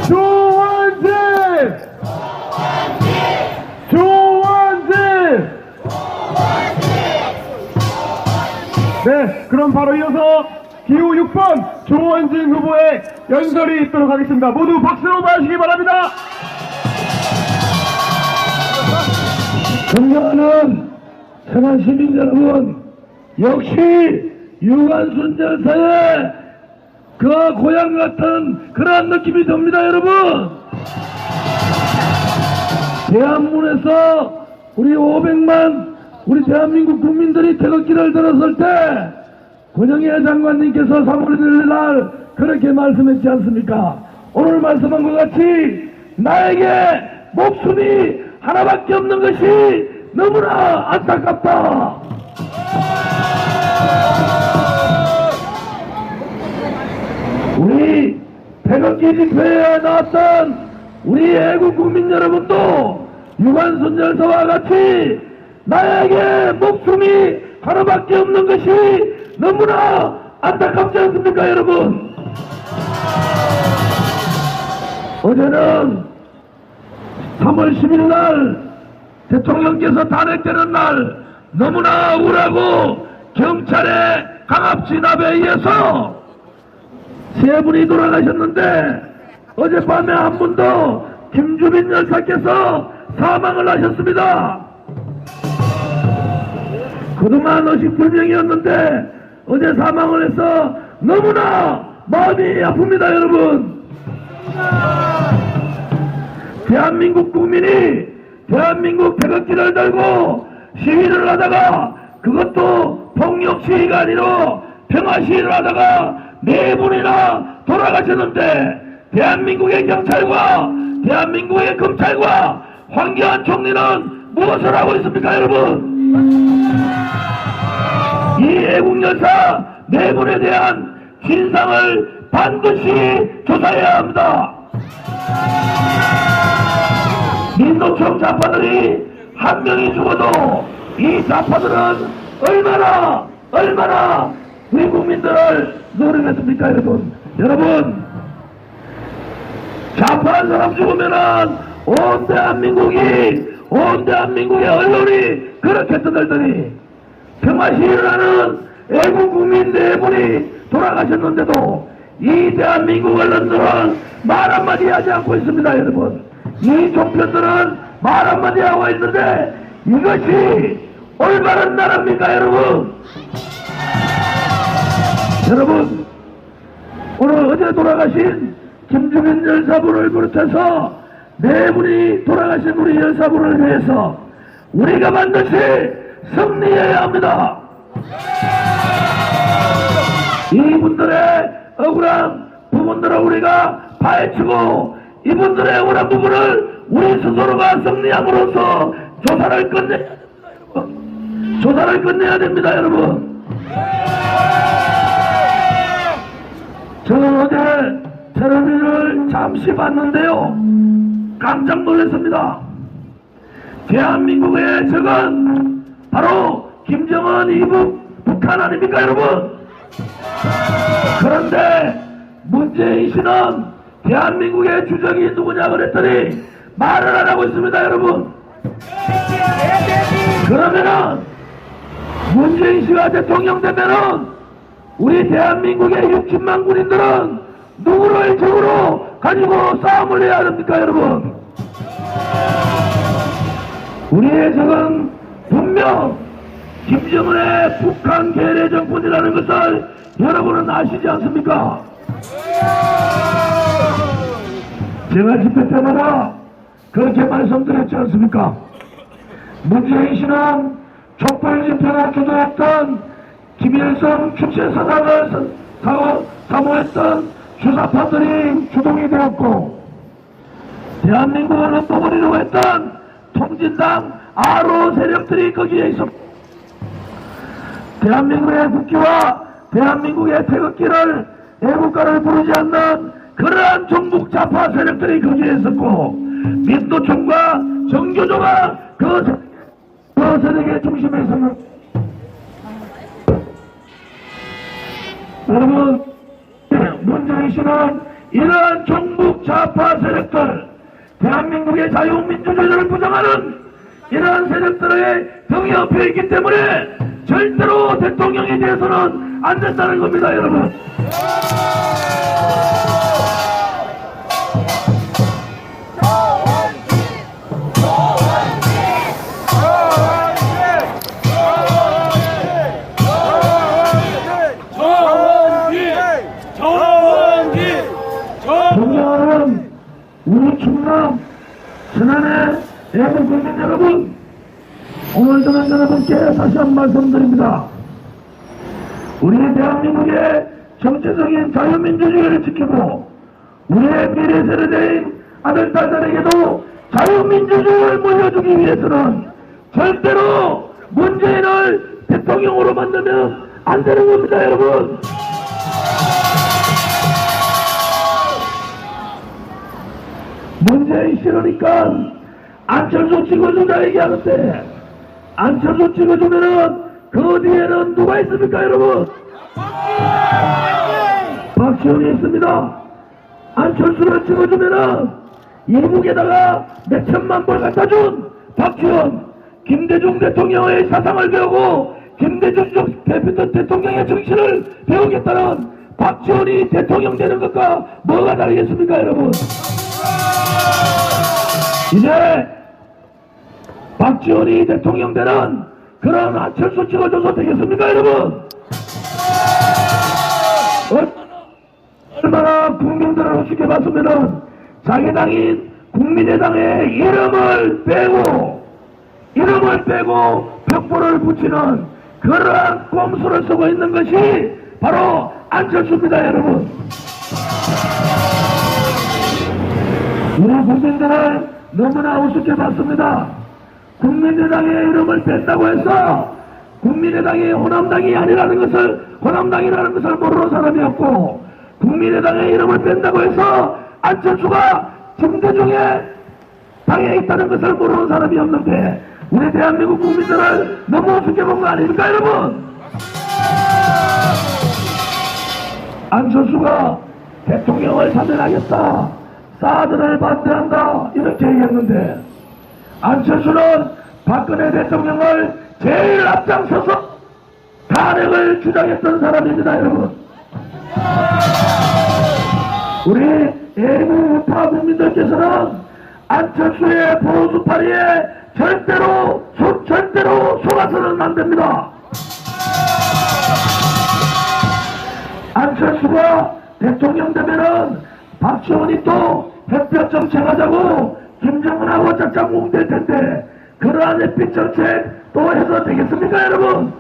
조원진! 조원진! 네, 그럼 바로 이어서 기호 6번 조원진 후보의 연설이 있도록 하겠습니다. 모두 박수로 맞으시기 바랍니다. 존경하는 천안 시민 여러분, 역시 유관순 열사의 그 고향 같은 그러한 느낌이 듭니다. 여러분, 대한문에서 우리 500만 우리 대한민국 국민들이 태극기를 들었을 때 권영애 장관님께서 3월 1일 날 그렇게 말씀했지 않습니까? 오늘 말씀한 것 같이 나에게 목숨이 하나밖에 없는 것이 너무나 안타깝다. 우리 태극기 집회에 나왔던 우리 애국 국민 여러분도 유관순 열사와 같이 나에게 목숨이 하나밖에 없는 것이 너무나 안타깝지 않습니까, 여러분? 어제는 3월 10일 날 대통령께서 탄핵되는 날 너무나 억울하고 경찰의 강압 진압에 의해서 세 분이 돌아가셨는데 어젯밤에 한 분 더 김주빈 열사께서 사망을 하셨습니다. 그동안 의식불명이었는데 어제 사망을 해서 너무나 마음이 아픕니다. 여러분, 대한민국 국민이 대한민국 태극기를 들고 시위를 하다가 그것도 폭력 시위가 아니라 평화 시위를 하다가 네 분이나 돌아가셨는데 대한민국의 경찰과 대한민국의 검찰과 황교안 총리는 무엇을 하고 있습니까, 여러분? 이 애국열사 네 분에 대한 진상을 반드시 조사해야 합니다. 민노총 좌파들이 한 명이 죽어도 이 좌파들은 얼마나 우리 국민들을 노리겠습니까, 여러분? 여러분, 좌파 한 사람 죽으면은 온 대한민국의 언론이 그렇게 떠들더니 평화 시위를 하는 애국 국민 네 분이 돌아가셨는데도 이 대한민국 언론들은 말 한마디 하지 않고 있습니다. 여러분, 이 종편들은 말 한마디 하고 있는데 이것이 올바른 나라입니까, 여러분? 여러분, 오늘 어제 돌아가신 김주빈 열사분을 비롯해서 네 분이 돌아가신 우리 열사분을 위해서 우리가 반드시 승리해야 합니다. 이분들의 억울한 부분들을 우리가 파헤치고 이분들의 억울한 부분을 우리 스스로가 승리함으로써 조사를 끝내야 됩니다, 여러분. 조사를 끝내야 됩니다, 여러분. 저는 어제 텔레비전을 잠시 봤는데요, 깜짝 놀랐습니다. 대한민국의 적은 바로 김정은 이북 북한 아닙니까, 여러분? 그런데 문재인 씨는 대한민국의 주적이 누구냐 그랬더니 말을 안 하고 있습니다, 여러분. 그러면은 문재인 씨가 대통령 되면은 우리 대한민국의 60만 군인들은 누구를 적으로 가지고 싸움을 해야 합니까, 여러분? 우리의 적은 분명 김정은의 북한 괴뢰 정권이라는 것을 여러분은 아시지 않습니까? 제가 집회 때마다 그렇게 말씀드렸지 않습니까? 문재인 씨는 촛불 집회가 주도했던 김일성 축제사상을 사모했던 주사파들이 주동이 되었고, 대한민국을 엎어버리려고 했던 통진당 아로 세력들이 거기에 있었고, 대한민국의 국기와 대한민국의 태극기를 애국가를 부르지 않는 그러한 종북 좌파 세력들이 거기에 있었고, 민노총과 정교조가 그 세력의 중심에 있었는. 여러분, 문재인 씨는 이러한 종북 좌파 세력들, 대한민국의 자유민주주의를 부정하는 이러한 세력들의 등 옆에 있기 때문에 절대로 대통령에 대해서는 안 된다는 겁니다, 여러분. 존경하는 우리 충남 천안의 애국 국민 여러분, 오늘 저는 여러분께 다시 한 말씀드립니다. 우리 대한민국의 정체적인 자유민주주의를 지키고 우리의 미래 세대인 아들, 딸들에게도 자유민주주의를 물려주기 위해서는 절대로 문재인을 대통령으로 만들면 안 되는 겁니다, 여러분. 문재인 싫으니까 안철수 찍어주자 얘기하는데, 안철수 찍어주면은 그 뒤에는 누가 있습니까, 여러분? 박지원이 있습니다. 안철수를 찍어주면은 이북에다가 몇천만 불 갖다준 박지원, 김대중 대통령의 사상을 배우고 김대중 대통령의 정신을 배우겠다는 박지원이 대통령 되는 것과 뭐가 다르겠습니까, 여러분? 이제 박지원이 대통령 되는 그런 안철수 찍어줘서 되겠습니까, 여러분? 얼마나 국민들을 우습게 봤으면은 자기 당인 국민의당의 이름을 빼고 벽보를 붙이는 그러한 꼼수를 쓰고 있는 것이 바로 안철수입니다, 여러분. 우리 국민들을 너무나 우습게 봤습니다. 국민의당의 이름을 뺀다고 해서 국민의당이 호남당이 아니라는 것을, 호남당이라는 것을 모르는 사람이 없고, 국민의당의 이름을 뺀다고 해서 안철수가 김대중의 당에 있다는 것을 모르는 사람이 없는데, 우리 대한민국 국민들을 너무 우습게 본 거 아닙니까, 여러분? 안철수가 대통령을 사면하겠다, 사드를 반대한다, 이렇게 얘기했는데, 안철수는 박근혜 대통령을 제일 앞장서서 탄핵을 주장했던 사람입니다, 여러분. 우리 애국우파 국민들께서는 안철수의 보수파리에 절대로 속아서는 안 됩니다. 안철수가 대통령 되면은 박지원이 또 햇볕 정책하자고 김정은하고 짝짝꿍 될 텐데, 그러한 햇빛 정책 또 해서 되겠습니까, 여러분?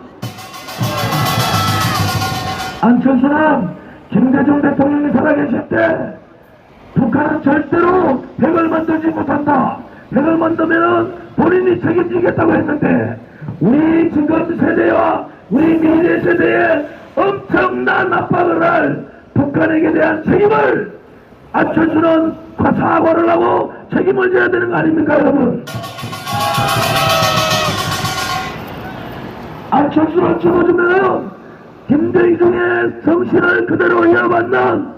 안철수는 김대중 대통령이 살아계실 때 북한은 절대로 핵을 만들지 못한다, 핵을 만들면은 본인이 책임지겠다고 했는데, 우리 지금 세대와 우리 미래 세대에 엄청난 압박을 할 북한에게 대한 책임을 안철수는 사과를 하고 책임을 져야 되는 거 아닙니까, 여러분? 안철수를 찍어주면 김대중의 정신을 그대로 이어받는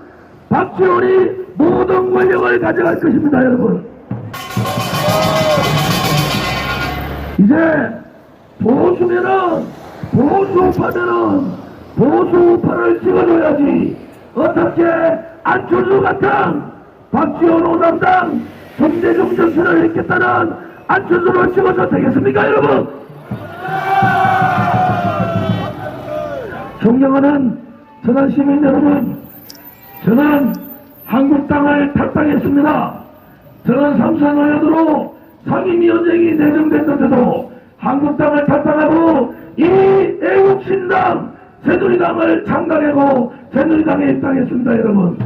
박지원이 모든 권력을 가져갈 것입니다, 여러분. 이제 보수면은, 보수파면은 보수파를 찍어줘야지, 어떻게 안철수 같은 박지원 호남당 김대중 정신을 읽겠다는 안철수를 찍어서 되겠습니까, 여러분? 존경하는 천안 시민 여러분, 저는 한국당을 탈당했습니다. 저는 삼선 의원으로 상임위원장이 내정됐는데도 한국당을 탈당하고 이 애국신당 새누리당을 창당하고 새누리당에 입당했습니다, 여러분.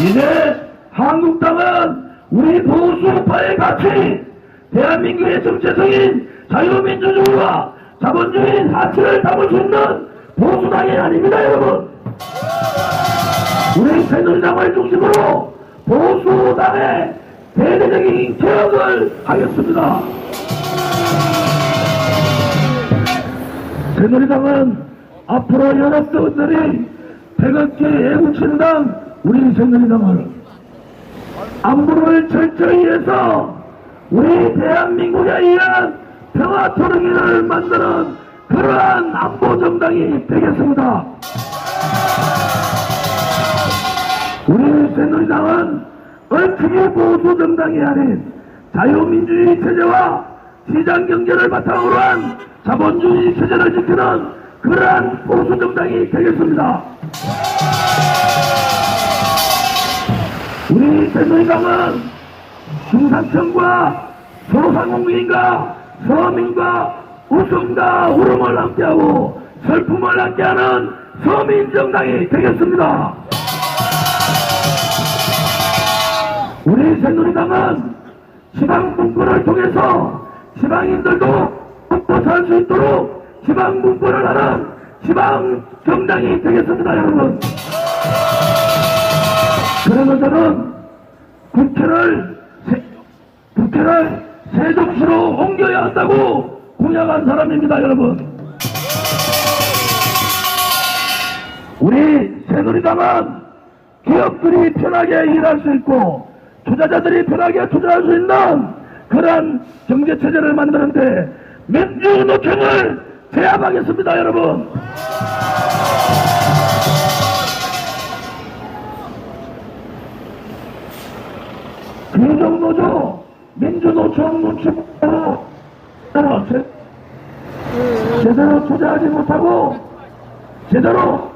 이제 한국당은 우리 보수파의 가치, 대한민국의 정체성인 자유민주주의와 자본주의 가치를 담을 수 있는 보수당이 아닙니다, 여러분. 우리 새누리당을 중심으로 보수당의 대대적인 개혁을 하겠습니다. 새누리당은 앞으로 연합당들이 태극기 애국신당 우리 새누리당을 안보를 철저히 해서 우리 대한민국에 의한 평화토령회를 만드는 그러한 안보정당이 되겠습니다. 우리 새누리당은 얽히기 보수정당이 아닌 자유민주주의 체제와 시장경제를 바탕으로 한 자본주의 체제를 지키는 그러한 보수정당이 되겠습니다. 우리 새누리당은 중산층과 소상공인과 서민과 웃음과 울음을 함께하고 슬픔을 함께하는 서민정당이 되겠습니다. 우리 새누리당은 지방분권을 통해서 지방인들도 먹고 살 수 있도록 지방분권을 하는 지방정당이 되겠습니다, 여러분. 그래서 저는 국회를 세종시로 옮겨야 한다고 공약한 사람입니다, 여러분. 우리 새누리당은 기업들이 편하게 일할 수 있고 투자자들이 편하게 투자할 수 있는 그런 경제체제를 만드는데 민주노총을 제압하겠습니다, 여러분. 규정노조, 민주노총 눈치 보고 제대로 투자하지 못하고 제대로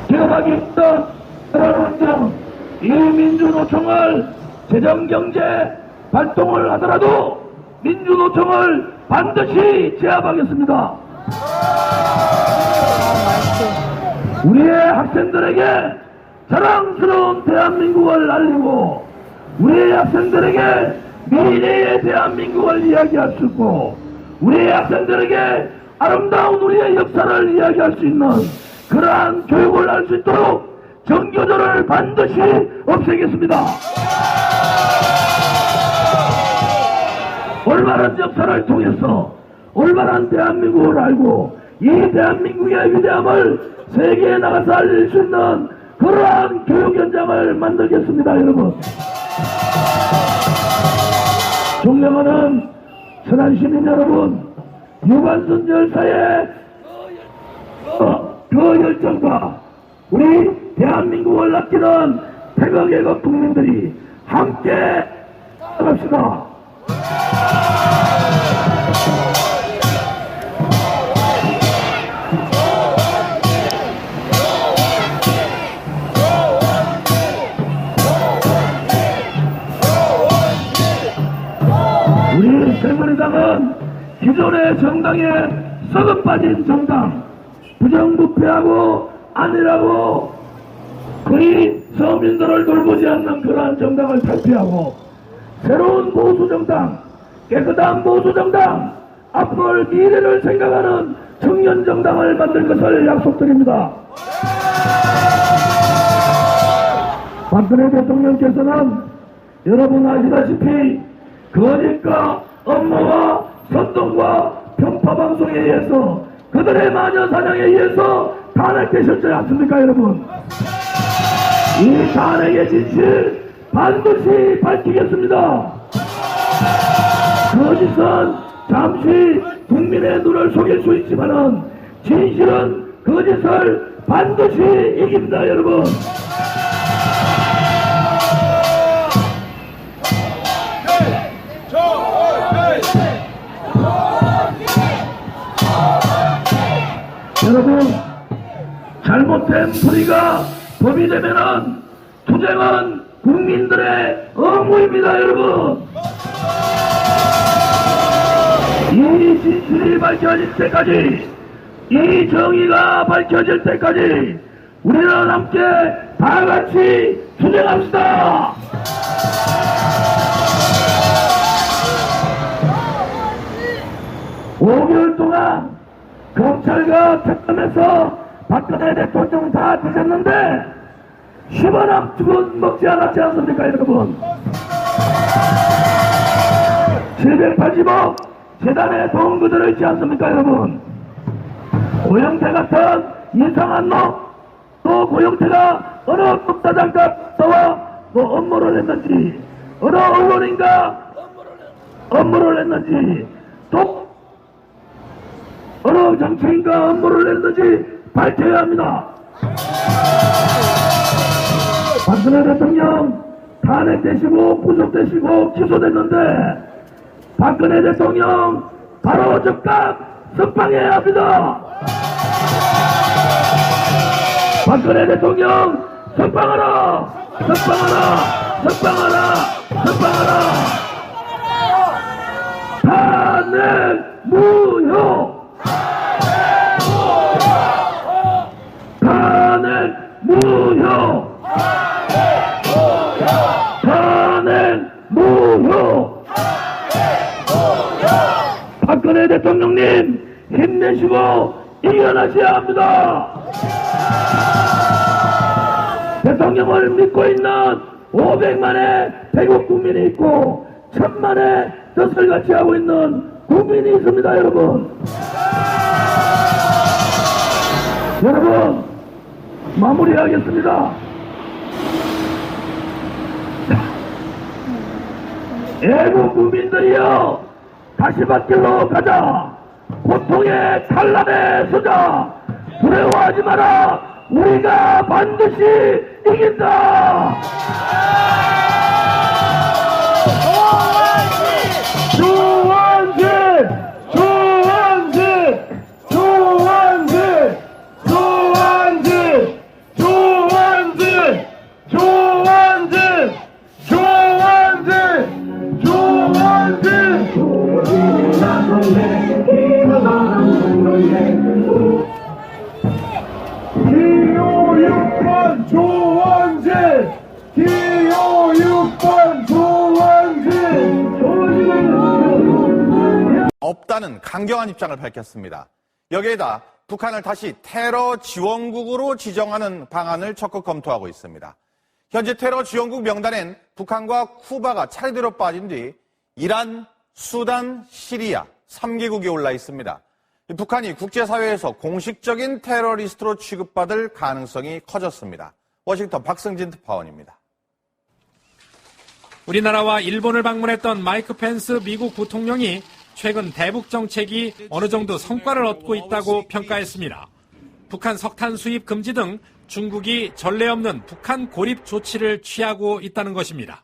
기업하기 힘든 그런 환경, 이 민주노총을 재정경제 발동을 하더라도 민주노총을 반드시 제압하겠습니다. 우리의 학생들에게 자랑스러운 대한민국을 알리고 우리의 학생들에게 미래의 대한민국을 이야기할 수 있고 우리의 학생들에게 아름다운 우리의 역사를 이야기할 수 있는 그러한 교육을 할 수 있도록 정교조를 반드시 없애겠습니다. 올바른 역사를 통해서 올바른 대한민국을 알고 이 대한민국의 위대함을 세계에 나가서 알릴 수 있는 그러한 교육 현장을 만들겠습니다, 여러분. 존경하는 천안 시민 여러분, 유관순 열사의 그 열정과 우리 대한민국을 아끼는 100억의 국민들이 함께 나갑시다. 우리 새누리당은 기존의 정당에 썩어 빠진 정당, 부정부패하고 안일하고 거의 서민들을 돌보지 않는 그러한 정당을 탈피하고 새로운 보수정당, 깨끗한 보수정당, 앞을 미래를 생각하는 청년정당을 만들 것을 약속드립니다. 박근혜 대통령께서는 여러분 아시다시피 거짓과 업무와 선동과 편파방송에 의해서 그들의 마녀사냥에 의해서 탄핵되셨지 않습니까, 여러분? 이 탄핵의 진실 반드시 밝히겠습니다. 거짓은 잠시 국민의 눈을 속일 수 있지만은 진실은 거짓을 반드시 이깁니다, 여러분. 여러분, 잘못된 불의가 법이 되면은 투쟁은 국민들의 의무입니다, 여러분. 이 진실이 밝혀질 때까지, 이 정의가 밝혀질 때까지 우리는 함께 다 같이 투쟁합시다. 5개월 동안 검찰과 특검에서 박근혜 대통령 다 드셨는데 10원 죽은 먹지 않았지 않습니까, 여러분? 780억 재단에 돈 그대로 있지 않습니까, 여러분? 고영태 같은 이상한 놈, 또 고영태가 어느 국사장과와 뭐 업무를 했는지, 어느 언론인가 업무를 했는지, 또 어느 정치인과 업무를 했는지 밝혀야 합니다. 박근혜 대통령 탄핵되시고 구속되시고 기소됐는데 박근혜 대통령 바로 즉각 석방해야 합니다. 박근혜 대통령 석방하라! 석방하라! 석방하라! 석방하라! 탄핵 무효! 탄핵 무효! 탄핵 무효! 박근혜 대통령님 힘내시고 이겨나셔야 합니다. 대통령을 믿고 있는 500만의 대국 국민이 있고 1000만의 덫을같이 하고 있는 국민이 있습니다. 여러분 마무리하겠습니다. 애국 국민들이여 다시 밖으로 가자. 고통의 찬란에 서자. 두려워하지 마라. 우리가 반드시 이긴다. 조원진! 조원진! 조원진! 조원진! 조원진! 조원진! 조원진! 기호 6번 조원진! 기호 6번 조원진! 없다는 강경한 입장을 밝혔습니다. 여기에다 북한을 다시 테러 지원국으로 지정하는 방안을 적극 검토하고 있습니다. 현재 테러 지원국 명단엔 북한과 쿠바가 차례대로 빠진 뒤 이란, 수단, 시리아 3개국이 올라 있습니다. 북한이 국제사회에서 공식적인 테러리스트로 취급받을 가능성이 커졌습니다. 워싱턴 박승진 특파원입니다. 우리나라와 일본을 방문했던 마이크 펜스 미국 부통령이 최근 대북 정책이 어느 정도 성과를 얻고 있다고 평가했습니다. 북한 석탄 수입 금지 등 중국이 전례 없는 북한 고립 조치를 취하고 있다는 것입니다.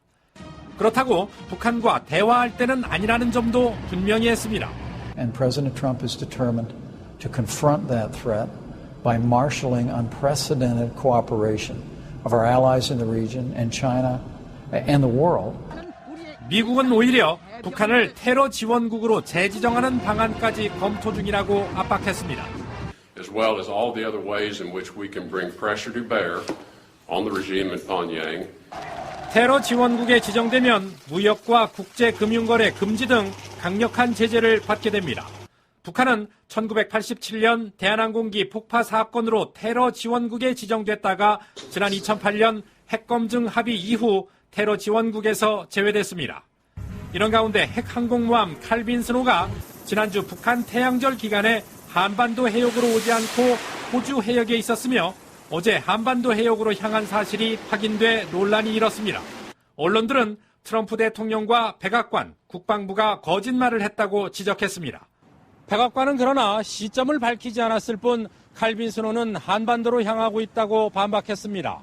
그렇다고 북한과 대화할 때는 아니라는 점도 분명히 했습니다. And President Trump is determined to confront that threat by marshaling unprecedented cooperation of our allies in the region and China and the world. 미국은 오히려 북한을 테러 지원국으로 재지정하는 방안까지 검토 중이라고 압박했습니다. As well as all the other ways in which we can bring pressure to bear on the regime in Pyongyang. 테러 지원국에 지정되면 무역과 국제금융거래 금지 등 강력한 제재를 받게 됩니다. 북한은 1987년 대한항공기 폭파 사건으로 테러 지원국에 지정됐다가 지난 2008년 핵검증 합의 이후 테러 지원국에서 제외됐습니다. 이런 가운데 핵항공모함 칼빈 스노가 지난주 북한 태양절 기간에 한반도 해역으로 오지 않고 호주 해역에 있었으며 어제 한반도 해역으로 향한 사실이 확인돼 논란이 일었습니다. 언론들은 트럼프 대통령과 백악관, 국방부가 거짓말을 했다고 지적했습니다. 백악관은 그러나 시점을 밝히지 않았을 뿐 칼빈 스노는 한반도로 향하고 있다고 반박했습니다.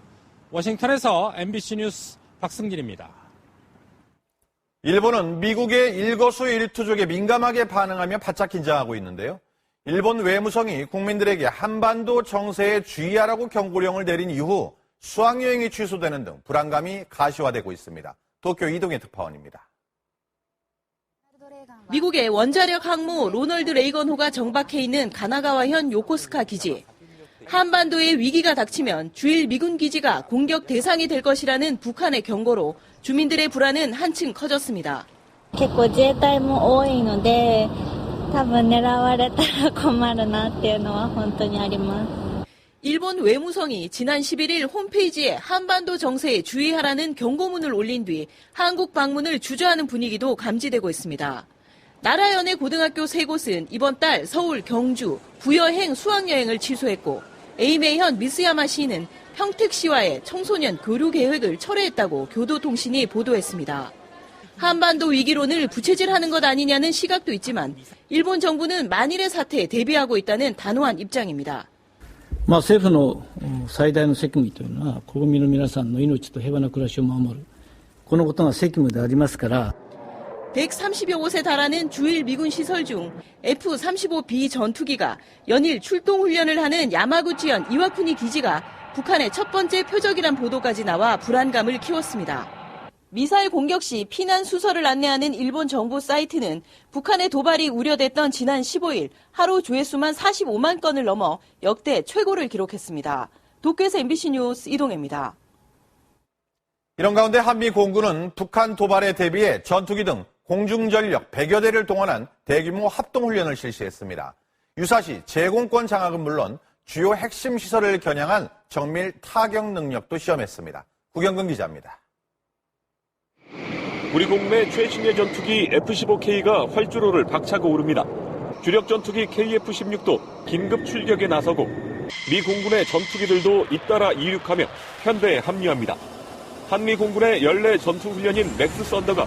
워싱턴에서 MBC 뉴스 박승진입니다. 일본은 미국의 일거수일투족에 민감하게 반응하며 바짝 긴장하고 있는데요. 일본 외무성이 국민들에게 한반도 정세에 주의하라고 경고령을 내린 이후 수학여행이 취소되는 등 불안감이 가시화되고 있습니다. 도쿄 이동희 특파원입니다. 미국의 원자력 항모 로널드 레이건호가 정박해 있는 가나가와현 요코스카 기지. 한반도에 위기가 닥치면 주일 미군 기지가 공격 대상이 될 것이라는 북한의 경고로 주민들의 불안은 한층 커졌습니다. 結構自衛隊も多いので多分狙われたら困るなっていうのは本当にあります。 일본 외무성이 지난 11일 홈페이지에 한반도 정세에 주의하라는 경고문을 올린 뒤 한국 방문을 주저하는 분위기도 감지되고 있습니다. 나라연의 고등학교 3곳은 이번 달 서울, 경주, 부여행 수학여행을 취소했고 에이메현 미스야마 시는 형택 씨와의 청소년 교류 계획을 철회했다고 교도통신이 보도했습니다. 한반도 위기론을 부채질하는 것 아니냐는 시각도 있지만 일본 정부는 만일의 사태에 대비하고 있다는 단호한 입장입니다. 政府の最大の責務というのは国民の皆さんの命と平和な暮らしを守るこのことが責務でありますから 130여 곳에 달하는 주일 미군 시설 중 F-35B 전투기가 연일 출동 훈련을 하는 야마구치현 이와쿠니 기지가 북한의 첫 번째 표적이란 보도까지 나와 불안감을 키웠습니다. 미사일 공격 시 피난 수설을 안내하는 일본 정부 사이트는 북한의 도발이 우려됐던 지난 15일 하루 조회수만 45만 건을 넘어 역대 최고를 기록했습니다. 도쿄에서 MBC 뉴스 이동혜입니다. 이런 가운데 한미 공군은 북한 도발에 대비해 전투기 등 공중전력 100여 대를 동원한 대규모 합동훈련을 실시했습니다. 유사시 제공권 장악은 물론 주요 핵심 시설을 겨냥한 정밀 타격 능력도 시험했습니다. 구경근 기자입니다. 우리 공군의 최신의 전투기 F-15K가 활주로를 박차고 오릅니다. 주력 전투기 KF-16도 긴급 출격에 나서고 미 공군의 전투기들도 잇따라 이륙하며 현대에 합류합니다. 한미 공군의 연례 전투훈련인 맥스 썬더가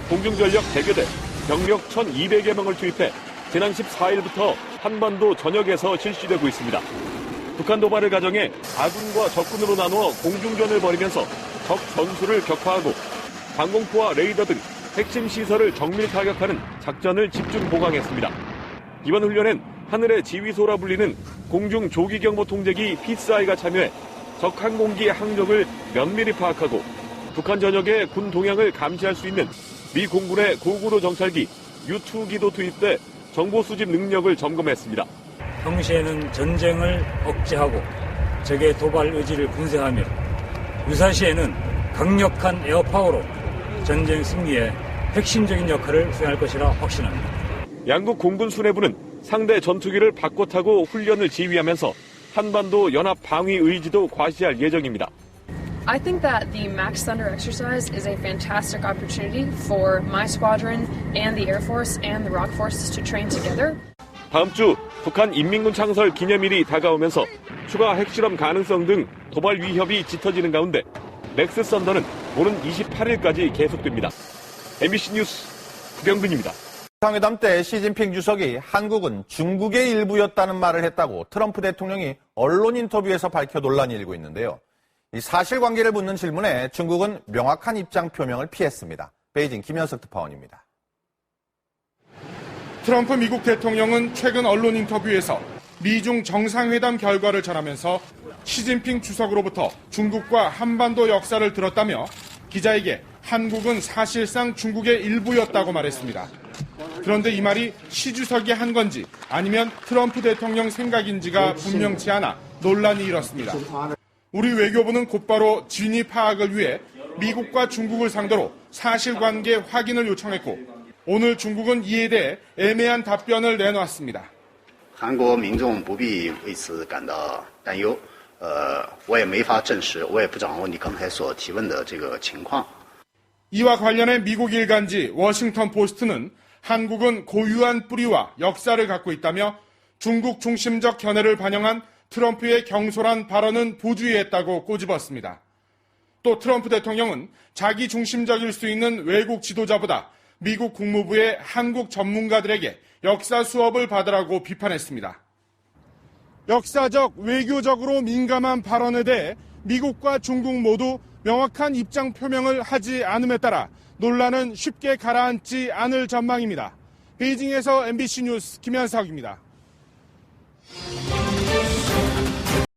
공중전력 100여 대, 병력 1,200여 명을 투입해 지난 14일부터 한반도 전역에서 실시되고 있습니다. 북한 도발을 가정해 아군과 적군으로 나누어 공중전을 벌이면서 적 전술을 격파하고 방공포와 레이더 등 핵심 시설을 정밀 타격하는 작전을 집중 보강했습니다. 이번 훈련엔 하늘의 지휘소라 불리는 공중 조기경보 통제기 PSI가 참여해 적 항공기의 항적을 면밀히 파악하고 북한 전역의 군 동향을 감시할 수 있는 미 공군의 고구려 정찰기 U-2기도 투입돼 정보 수집 능력을 점검했습니다. 평시에는 전쟁을 억제하고 적의 도발 의지를 분쇄하며 유사시에는 강력한 에어파워로 전쟁 승리에 핵심적인 역할을 수행할 것이라 확신합니다. 양국 공군 수뇌부는 상대 전투기를 바꿔 타고 훈련을 지휘하면서 한반도 연합 방위 의지도 과시할 예정입니다. I think that the Max Thunder exercise is a fantastic opportunity for my squadron and the Air Force and the Rock Forces to train together. 다음 주 북한 인민군 창설 기념일이 다가오면서 추가 핵실험 가능성 등 도발 위협이 짙어지는 가운데 맥스 썬더는 오는 28일까지 계속됩니다. MBC 뉴스 구경근입니다. 정상회담 때 시진핑 주석이 한국은 중국의 일부였다는 말을 했다고 트럼프 대통령이 언론 인터뷰에서 밝혀 논란이 일고 있는데요. 이 사실관계를 묻는 질문에 중국은 명확한 입장 표명을 피했습니다. 베이징 김현석 특파원입니다. 트럼프 미국 대통령은 최근 언론 인터뷰에서 미중 정상회담 결과를 전하면서 시진핑 주석으로부터 중국과 한반도 역사를 들었다며 기자에게 한국은 사실상 중국의 일부였다고 말했습니다. 그런데 이 말이 시 주석이 한 건지 아니면 트럼프 대통령 생각인지가 분명치 않아 논란이 일었습니다. 우리 외교부는 곧바로 진위 파악을 위해 미국과 중국을 상대로 사실관계 확인을 요청했고 오늘 중국은 이에 대해 애매한 답변을 내놓았습니다. 韩国民众不必为此感到担忧，我也没法证实，我也不掌握你刚才所提问的这个情况。 이와 관련해 미국 일간지 워싱턴 포스트는 한국은 고유한 뿌리와 역사를 갖고 있다며 중국 중심적 견해를 반영한 트럼프의 경솔한 발언은 부주의했다고 꼬집었습니다. 또 트럼프 대통령은 자기 중심적일 수 있는 외국 지도자보다 미국 국무부의 한국 전문가들에게 역사 수업을 받으라고 비판했습니다. 역사적, 외교적으로 민감한 발언에 대해 미국과 중국 모두 명확한 입장 표명을 하지 않음에 따라 논란은 쉽게 가라앉지 않을 전망입니다. 베이징에서 MBC 뉴스 김현석입니다.